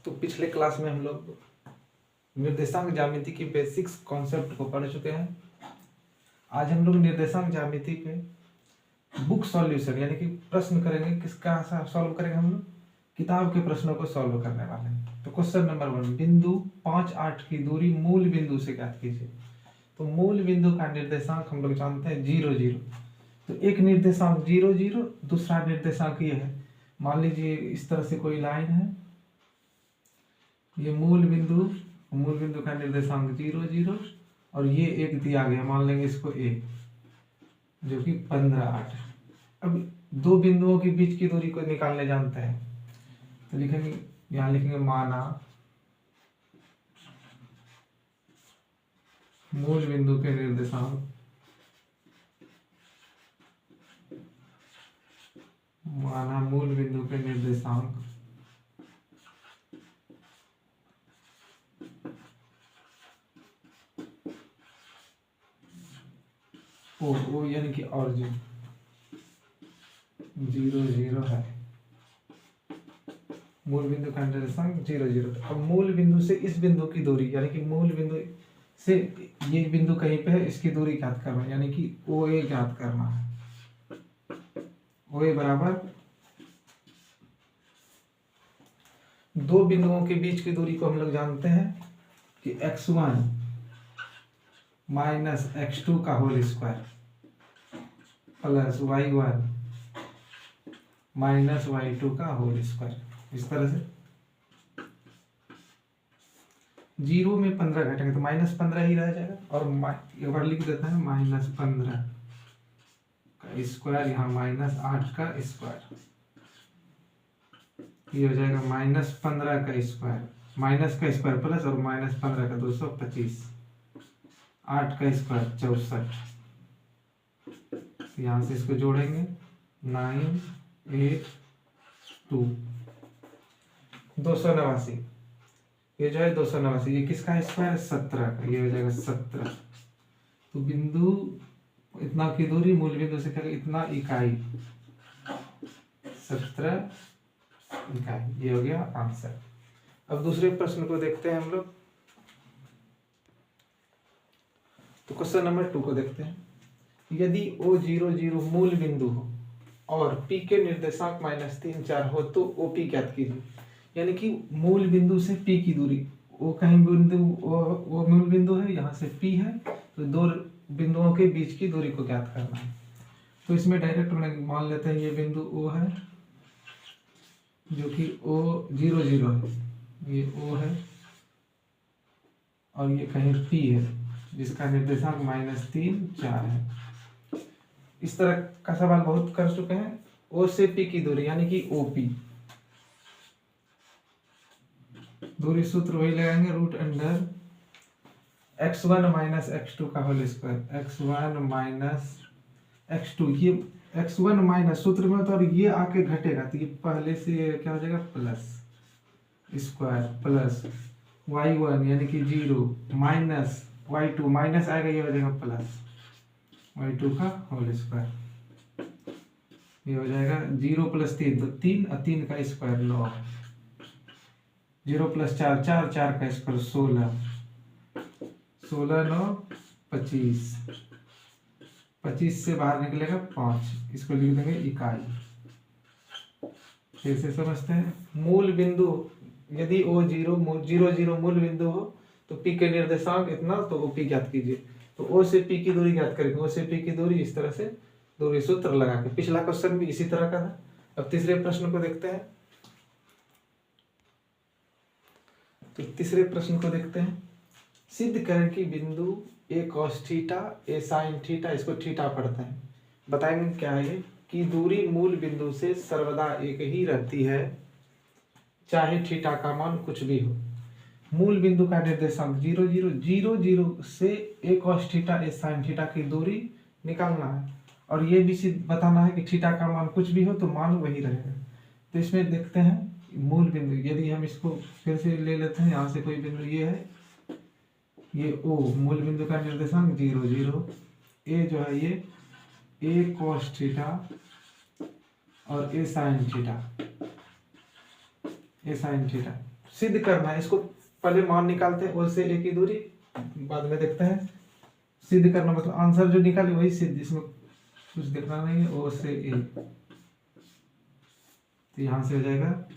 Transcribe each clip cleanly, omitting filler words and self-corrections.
तो पिछले क्लास में हम लोग निर्देशांक ज्यामिति की बेसिक्स कॉन्सेप्ट को पढ़ चुके हैं। आज हम लोग निर्देशांक ज्यामिति पे बुक सॉल्यूशन यानी कि प्रश्न करेंगे। किसका सॉल्व करेंगे हम लोग? किताब के प्रश्नों को सॉल्व करने वाले हैं। तो क्वेश्चन नंबर 1, बिंदु 5, 8 की दूरी मूल बिंदु से ज्ञात कीजिए। तो मूल बिंदु का निर्देशांक हम लोग जानते हैं 0, 0। तो एक निर्देशांक 0, 0, दूसरा निर्देशांक ये है। मान लीजिए इस तरह से कोई लाइन है, ये मूल बिंदु का निर्देशांक 0, 0 और ये एक दिया गया, मान लेंगे इसको a, जो कि 15, 8 है। अब दो बिंदुओं के बीच की दूरी को निकालने जानते हैं, तो लिखेंगे, यहाँ लिखेंगे माना मूल बिंदु के निर्देशांक ओ यानी कि ऑरिजिन 0, 0 है। मूल बिंदु का निर्देशांक 0, 0। अब मूल बिंदु से इस बिंदु की दूरी यानी कि मूल बिंदु से ये बिंदु कहीं पे है, इसकी दूरी ज्ञात करना यानी कि OA ज्ञात करना है। OA बराबर दो बिंदुओं के बीच की दूरी को हम लोग जानते हैं कि x1 माइनस x2 का whole square plus y1 minus y2 का होल स्क्वायर। इस तरह से 0 में 15 घटेंगे तो -15 ही रह जाएगा, और एक बार लिख देते हैं -15 का स्क्वायर, यहाँ -8 का स्क्वायर, ये हो जाएगा -15 का स्क्वायर, माइनस का स्क्वायर प्लस और -15 का 225, 8 का स्क्वायर 64। यहाँ से इसको जोड़ेंगे 9, 8, 2, 289। ये जो है 289, ये किसका स्क्वायर है? 17 का, ये हो जाएगा 17। तो बिंदु इतना की दूरी मूल बिंदु से क्या, इतना इकाई 17 इकाई, ये हो गया आंसर। अब दूसरे प्रश्न को देखते हैं हम लोग। तो क्वेश्चन नंबर 2 को देखते हैं। यदि O0, 0 मूल बिंदु हो और P के निर्देशांक -3, 4 हो तो OP ज्ञात कीजिए। यानी कि मूल बिंदु से P की दूरी, वो कहीं बिंदु वो मूल बिंदु है, यहाँ से P है, तो दो बिंदुओं के बीच की दूरी को ज्ञात करना है। तो इसमें डायरेक्ट मान लेते हैं ये बिंदु O है, जो कि O0, 0 है, ये O है, और ये कहीं P है जिसका निर्देशांक -3, 4 है। इस तरह का सवाल बहुत कर चुके हैं। O से P की दूरी यानी कि OP, दूरी सूत्र वही लगाएंगे, √x1 माइनस x2 का whole square, x1 minus x2, ये x1 माइनस सूत्र में तो, और ये आके घटेगा तो ये पहले से क्या हो जाएगा, प्लस स्क्वायर प्लस y1 यानी कि 0 माइनस y2, माइनस आएगा, ये हो जाएगा प्लस y2 का होल स्क्वायर, ये हो जाएगा 0 + 3 तो 3 और 3 का स्क्वायर 9, 0 + 4, 4, 4 का स्क्वायर 16, 16, 9, 25, 25 से बाहर निकलेगा 5, इसको लिख देंगे इकाई। फिर से समझते हैं। मूल बिंदु यदि O0, 0, 0 मूल बिंदु हो तो P के निर्देशांक इतना, तो OP ज्ञात कीजिए। तो O से P की दूरी ज्ञात करेंगे। O से P की दूरी इस तरह से दूरी सूत्र लगा के, पिछला क्वेश्चन भी इसी तरह का था। अब तीसरे प्रश्न को देखते हैं। तो तीसरे प्रश्न को देखते हैं। सिद्ध करें कि बिंदु A cos theta, A sin theta, इसको थीटा पढ़ते हैं, बताएंगे क्या है ये, कि दूरी मूल बिंदु से सर्वदा एक ही रहती है चाहे थीटा का मान कुछ भी हो। मूल बिंदु का निर्देशांक 0, 0, 0, 0 से A cos theta, A sin theta की दूरी निकालना है, और ये भी सिद्ध बताना है कि थीटा का मान कुछ भी हो तो मान वही रहेगा। तो इसमें देखते हैं मूल बिंदु, यदि हम इसको फिर से ले लेते हैं, यहाँ से कोई बिंदु ये है, ये O मूल बिंदु का निर्देशांक 0, 0, A जो है ये A cos थीटा और A sin theta, A sin theta, सिद्ध करना है, इसको पहले मान निकालते हैं, ओ से ए की दूरी बाद में देखते हैं। सिद्ध करना मतलब आंसर जो निकाले वही सिद्ध, इसमें कुछ देखना नहीं है। ओ से ए, तो यहां से हो जाएगा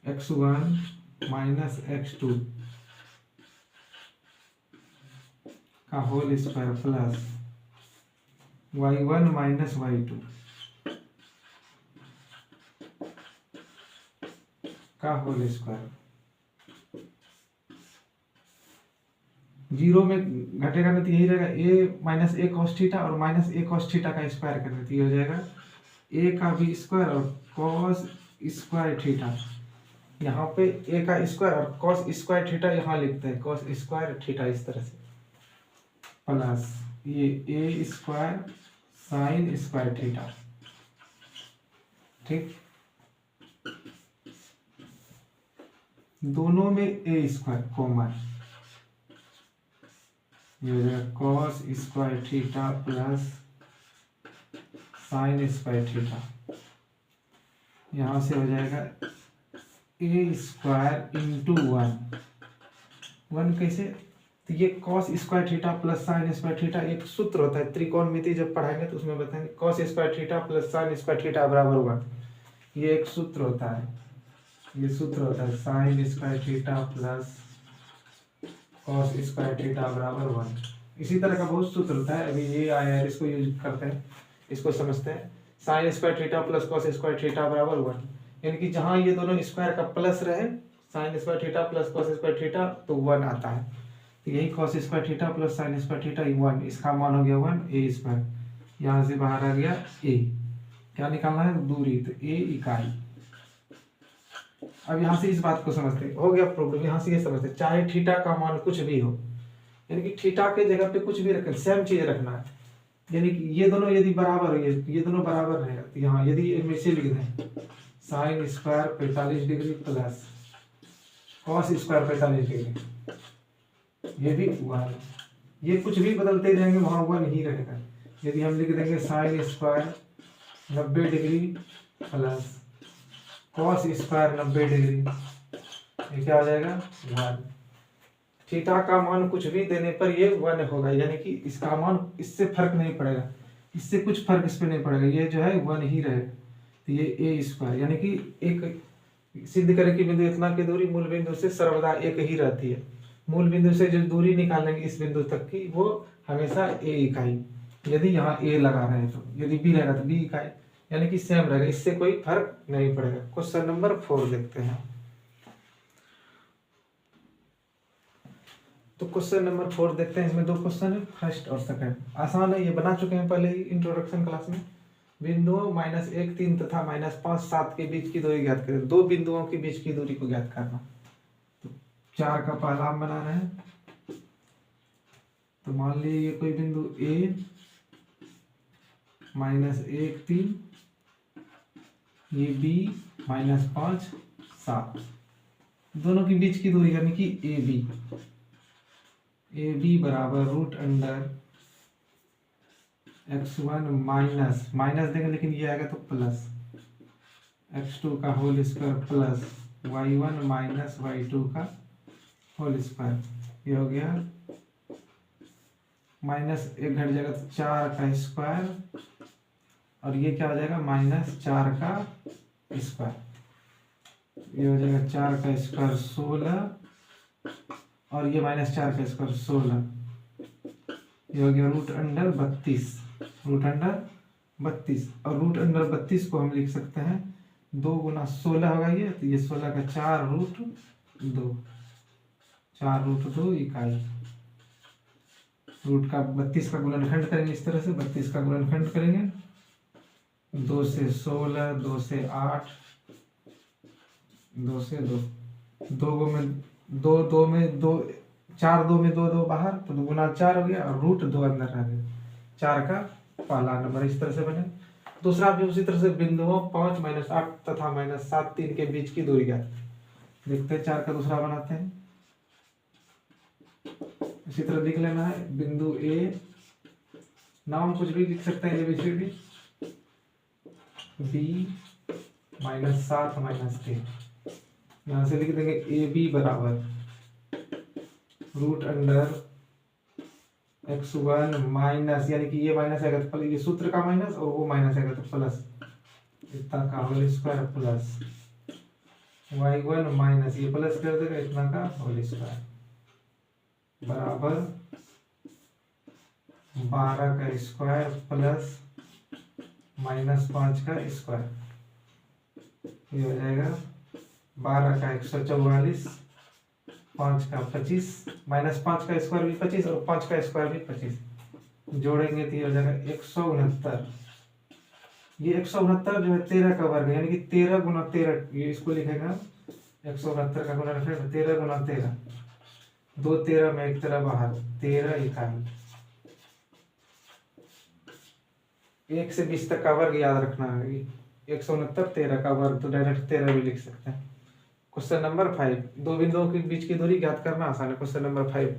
x1 माइनस x2 का whole square plus y1 minus y2 का होल स्क्वायर। जीरो में घटेगा नहीं तो यही रहेगा, a minus A cos theta और माइनस ए कॉस थीटा का स्क्वायर करना, तो ये हो जाएगा a का भी स्क्वायर और कॉस स्क्वायर थीटा। यहाँ पे a का स्क्वायर और कॉस स्क्वायर थीटा यहाँ लिखते हैं, कॉस स्क्वायर थीटा इस तरह से, प्लस ये a square sine square theta. ठीक, दोनों में a स्क्वायर कॉमन, ये हो जाएगा cos square theta plus sine square theta. यहाँ से हो जाएगा ए स्क्वायर इंटू वन कैसे, तो ये cos square theta plus sine square theta एक सूत्र होता है, त्रिकोणमिति जब पढ़ाएंगे तो उसमें बताएंगे, cos square theta plus sine square theta बराबर 1, ये एक सूत्र होता है, ये सूत्र होता है sine square theta plus cos square theta बराबर 1। इसी तरह का बहुत सूत्र होता है, अभी ये आया है, इसको यूज करते हैं, इसको समझते हैं। Sine square theta plus cos square theta बराबर 1, यानी कि जहां ये दोनों स्क्वायर का प्लस रहे, sine square theta plus cos square theta, तो 1 आता है। तो यही cos square theta plus sine square theta 1, इसका मान हो गया 1 ए स्क्वायर। यहाँ से बाहर आ गया ए, क्या निकालना है, दूरी, तो ए इकाई। अब यहाँ से इस बात को समझते हो गया प्रॉब्लम, यहाँ से ये समझते चाहे थीटा का मान कुछ भी हो, यानी कि थीटा के जगह पे कुछ भी रखें, सेम चीज रखना है, यानी कि ये दोनों यदि बराबर हो, ये दोनों बराबर रहेगा, तो यहाँ यदि इनमें से लिख दें sine square 45 degree plus cos square 45 degree, ये भी 1, ये कुछ भी बदलते रहेंगे वहां 1 ही रहेगा। यदि हम लिख देंगे sine square 90 degree plus cos square 90 degree, ये क्या हो जाएगा 1। थीटा का मान कुछ भी देने पर ये 1 होगा, यानी कि इसका मान इससे फर्क नहीं पड़ेगा, इससे कुछ फर्क इस पे नहीं पड़ेगा, ये जो है 1 ही रहेगा। तो ये ए स्क्वायर, यानी कि एक सिद्ध करें कि बिंदु इतना की दूरी मूल बिंदु से सर्वदा एक ही रहती है। मूल बिंदु से जो दूरी निकालेंगे इस बिंदु तक की, वो हमेशा ए इकाई, यदि यहाँ ए लगा रहे हैं तो, यदि बी रहेगा तो बी इकाई, यानी कि सेम रहेगा, इससे कोई फर्क नहीं पड़ेगा। क्वेश्चन नंबर 4 देखते हैं। तो क्वेश्चन नंबर 4 देखते हैं, इसमें 2 क्वेश्चन है, फर्स्ट और सेकंड। आसान है, ये बना चुके हैं पहले ही इंट्रोडक्शन क्लास में। बिंदुओं -1 3 तथा -5 7 के बीच की दूरी ज्ञात करें, 2 बिंदुओं के बीच की दूरी को ज्ञात करना। तो 4 का पहला हम बना रहे हैं, तो मान लीजिए ये कोई बिंदु A -1 3, ये B -5 7, दोनों के बीच की दूरी यानी कि ए बी बराबर √अंडर x1 माइनस देंगे, लेकिन ये आएगा तो प्लस x2 का whole square plus y1 minus y2 का होल स्क्वायर। ये हो गया माइनस एक घट जाएगा तो 4 का स्क्वायर, और ये क्या हो जाएगा -4 का स्क्वायर, ये हो जाएगा 4 का स्क्वायर 16, और ये -4 का स्क्वायर 16, ये हो गया √अंडर 32, √32, और √32 को हम लिख सकते हैं 2 गुना 16 होगा ये, तो ये 16 का 4√2 इकाई। रूट का 32 का गुणनखंड करेंगे, इस तरह से 32 का गुणनखंड करेंगे, 2 से 16, 2 से 8, 2 से 2, 2 में 2 में 2, 4 2 में 2 बाहर, तो 2 गुना 4 हो गया, और √2 अंदर रह गया, 4 का पहला नंबर इस तरह से बने। दूसरा भी उसी तरह से बिंदुओं 5 -8 तथा -7 3 के बीच की दूरी ज्ञात। देखते हैं 4 का दूसरा बनाते हैं, इसी तरह लिख लेना है बिंदु ए, नाम कुछ भी लिख सकते हैं, ABCD, B -7 -3, यहाँ से लिख देंगे ए बी बराबर रूट अंडर x1 माइनस, यानी कि ये माइनस आएगा तो ये सूत्र का माइनस और वो माइनस आएगा तो प्लस, इतना का whole square plus y1 minus ये प्लस कर देगा इतना का होल स्क्वायर बराबर 12 का स्क्वायर प्लस -5 का स्क्वायर, ये हो जाएगा 12 का 144, 5 का 25, -5 का स्क्वायर भी 25 और 5 का स्क्वायर भी 25, जोड़ेंगे तो ये हो जाएगा 169। ये 169 जो है 13 का वर्ग, यानी कि 13 गुना 13, ये इसको लिखेगा 169 का गुणनफल 13 गुना 13, 2 13 में 1 13 बाहर, 13 इकाई। 1 से 20 तक का वर्ग याद रखना है, 169 13 का वर्ग, तो डायरेक्ट 13 भी लिख सकते हैं। क्वेश्चन नंबर 5, दो बिंदुओं के बीच की दूरी ज्ञात करना आसान है। क्वेश्चन नंबर 5,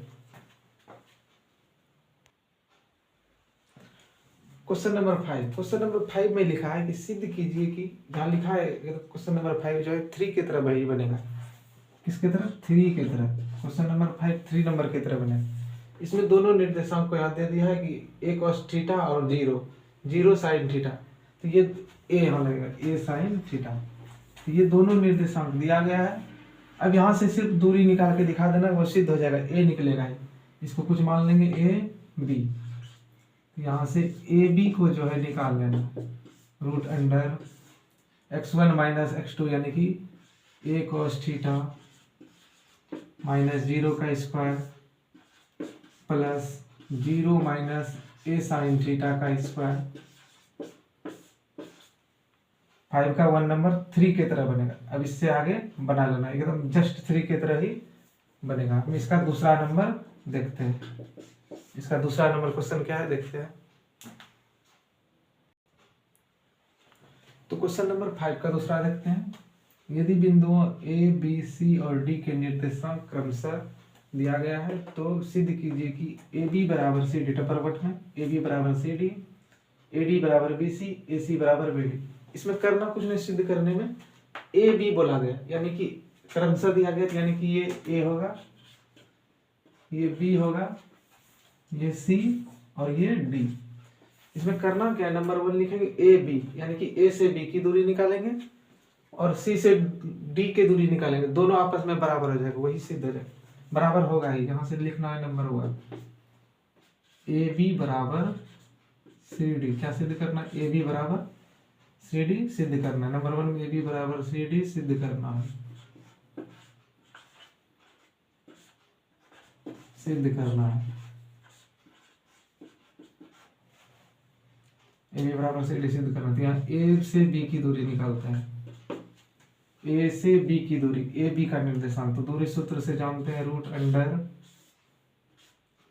क्वेश्चन नंबर 5 में लिखा है कि सिद्ध कीजिए कि, जहाँ लिखा है क्वेश्चन नंबर 5 जो है 3 की तरह वही बनेगा। किसके तरह? 3 की तरह। क्वेश्चन नंबर 5 3 नंबर की तरह बनेगा। इसमें दोनों निर्देशांक को यहाँ दे दिया है कि a cos थीटा और 0 sin थीटा, तो ये a यहाँ लगेगा a sin थीटा, तो ये दोनों निर्देशांक दिया गया है। अब यहाँ से सिर्फ दूरी निकाल के दिखा देना, वो सिद्ध हो जाएगा, a निकलेगा। इसको कुछ मान लेंगे a b, यहाँ से ए बी को जो है निकाल लेना, root under x1 minus x2, यानी कि a cos थीटा माइनस 0 का square plus 0 minus a sin theta का स्क्वायर। 5 का 1 नंबर 3 की तरह बनेगा। अब इससे आगे बना लेना, एकदम जस्ट 3 की तरह ही बनेगा। हम इसका दूसरा नंबर देखते हैं। इसका दूसरा नंबर क्वेश्चन क्या है देखते हैं। तो क्वेश्चन नंबर 5 का दूसरा देखते हैं। यदि बिंदुओं ए बी सी और डी के निर्देशांक क्रमशः दिया गया है तो सिद्ध कीजिए कि ए बी बराबर सी डी, टपरवट में ए बी बराबर सी डी, ए डी बराबर बी सी, ए सी बराबर बी डी। इसमें करना कुछ नहीं, सिद्ध करने में ए बी बोला गया, यानी कि क्रमशः दिया गया, यानी कि ये ए होगा, ये बी होगा, ये सी और ये डी। इसमें करना क्या है, नंबर 1 लिखेंगे ए बी, यानी कि ए से बी की दूरी निकालेंगे और सी से डी की दूरी निकालेंगे, दोनों आपस में बराबर हो जाएगा, वही सिद्ध हो जाएगा, बराबर होगा ही। यहाँ से लिखना है नंबर 1 ए बी बराबर सी डी। क्या सिद्ध करना? ए बी बराबर सी डी सिद्ध करना है। नंबर 1 में ए बी बराबर सी डी सिद्ध करना है, सिद्ध करना है। ए बी बराबर सी डी सिद्ध करना है। यहाँ ए से बी की दूरी निकालते हैं, ए से बी की दूरी, ए बी का निर्देशांक, तो दूरी सूत्र से जानते हैं, root under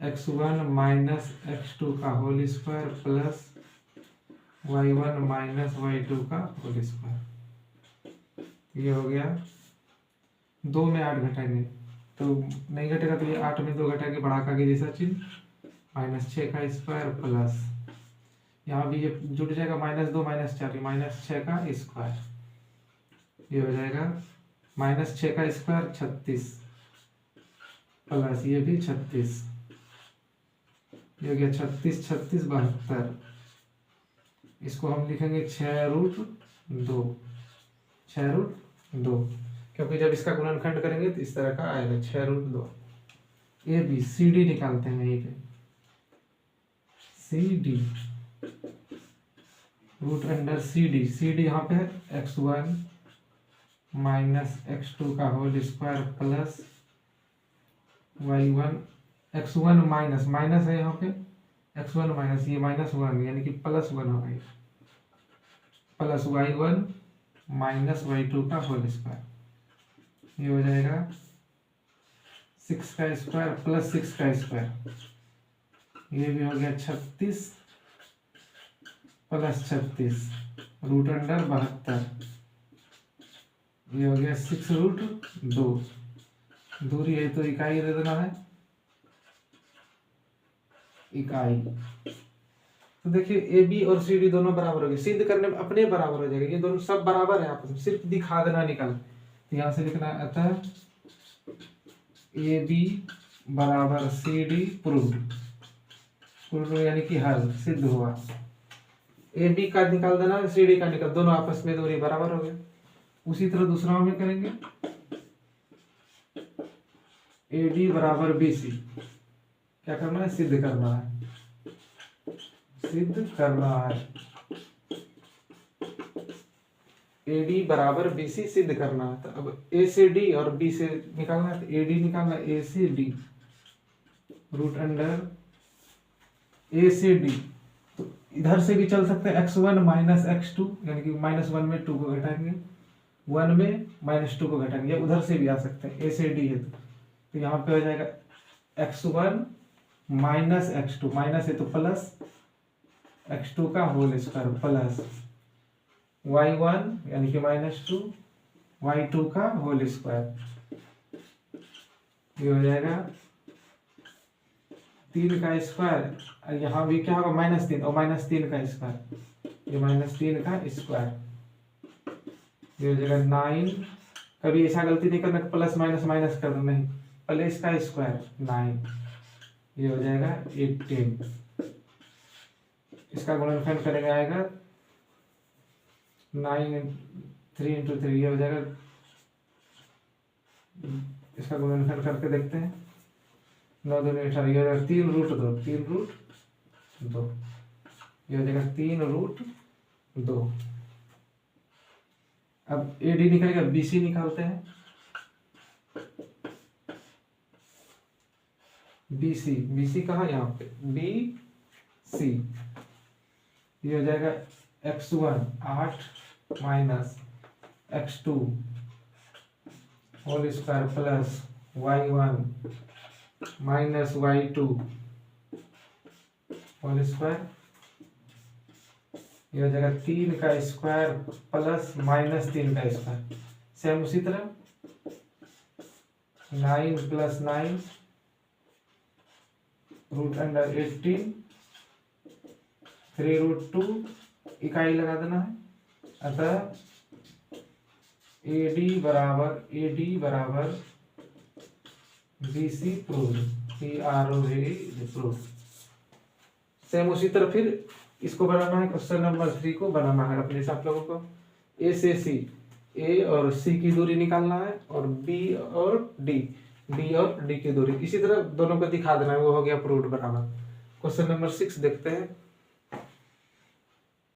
x1 minus x2 का whole square plus y1 minus y2 का होल स्क्वायर। ये हो गया। 2 में 8 घटाएंगे तो नहीं घटेगा, तो ये 8 में 2 घटाएंगे, बढ़ा का जैसा चिन्ह, -6 का स्क्वायर प्लस, यहाँ भी ये जुड़ जाएगा, -2 -4 -6 का स्क्वायर। ये हो जाएगा -6 का स्क्वायर 36 प्लस ये भी 36, ये हो गया 36 36 72। इसको हम लिखेंगे 6√2, 6√2, क्योंकि जब इसका गुणनखंड करेंगे तो इस तरह का आएगा 6√2। ए बी सी डी निकालते हैं यहीं पे, C D root under C D यहाँ पे है x1 माइनस x2 का whole square plus y1, x1 minus minus है यहाँ पे, x1 माइनस ये -1 यानी कि +1 होगा, प्लस y1 माइनस y2 का होल स्क्वायर। ये हो जाएगा 6 का स्क्वायर प्लस 6 का स्क्वायर, ये भी हो गया 36 प्लस 36 रूट अंडर 72, ये हो गया 6√2। दूरी है तो इकाई दे देना है, इकाई। तो देखिए ए बी और सी डी दोनों बराबर हो गए, सिद्ध करने में अपने बराबर हो जाएगा, ये दोनों सब बराबर है आपस में, सिर्फ दिखा देना निकल। तो यहाँ से लिखना है अतः ए बी बराबर सी डी प्रूव, यानी कि हल सिद्ध हुआ। ए बी का निकाल देना, सी डी का निकाल, दोनों आपस में दूरी बराबर हो गए। उसी तरह दूसरा में करेंगे, ए डी बराबर बी सी, क्या करना है, सिद्ध करना है, सिद्ध करना है। ए डी बराबर बी सी सिद्ध करना है। तो अब ए से डी और बी से निकालना है, तो ए डी निकालना है, ए से डी रूट अंडर ए से डी। तो इधर से भी चल सकते हैं, x1 माइनस x2, यानी कि -1 में 2 को घटाएंगे, 1 में -2 को घटाएंगे, या उधर से भी आ सकते हैं, ए से डी है तो यहाँ पे हो जाएगा x1 माइनस x2, माइनस है तो प्लस x2 का होल स्क्वायर प्लस y1 यानी कि -2 y2 का होल स्क्वायर, ये हो जाएगा 3 का स्क्वायर। यहाँ भी क्या होगा, -3 और -3 का स्क्वायर, ये -3 का स्क्वायर, ये हो जाएगा 9। कभी ऐसा गलती नहीं करना प्लस माइनस माइनस कर दो, नहीं, प्लस का स्क्वायर 9, ये हो जाएगा 18। इसका गुणनफल करेंगे आएगा 9 3 × 3, ये हो जाएगा, इसका गुणनफल करके देखते हैं, 9 2 18, ये हो जाएगा 3 रूट 2, 3 रूट 2, ये हो जाएगा 3 रूट 2। अब ए डी निकलेगा, बी सी निकालते हैं, बी सी कहाँ, यहाँ पे बी सी, ये हो जाएगा x1 8 minus x2 whole square plus y1 minus y2 whole square, ये हो जाएगा 3 का स्क्वायर प्लस -3 का स्क्वायर। सेम उसी तरह 9 + 9 रूट अंडर 18 3 रूट 2, इकाई लगा देना है। अतः ए डी बराबर B C prove, prove. Same उसी तरह फिर इसको बनाना है, क्वेश्चन नंबर 3 को बनाना है अपने साथ लोगों को। ए से सी, ए और सी की दूरी निकालना है, और बी और डी की दूरी, इसी तरह दोनों को दिखा देना है, वो हो गया प्रूव्ड बराबर। क्वेश्चन नंबर 6 देखते हैं।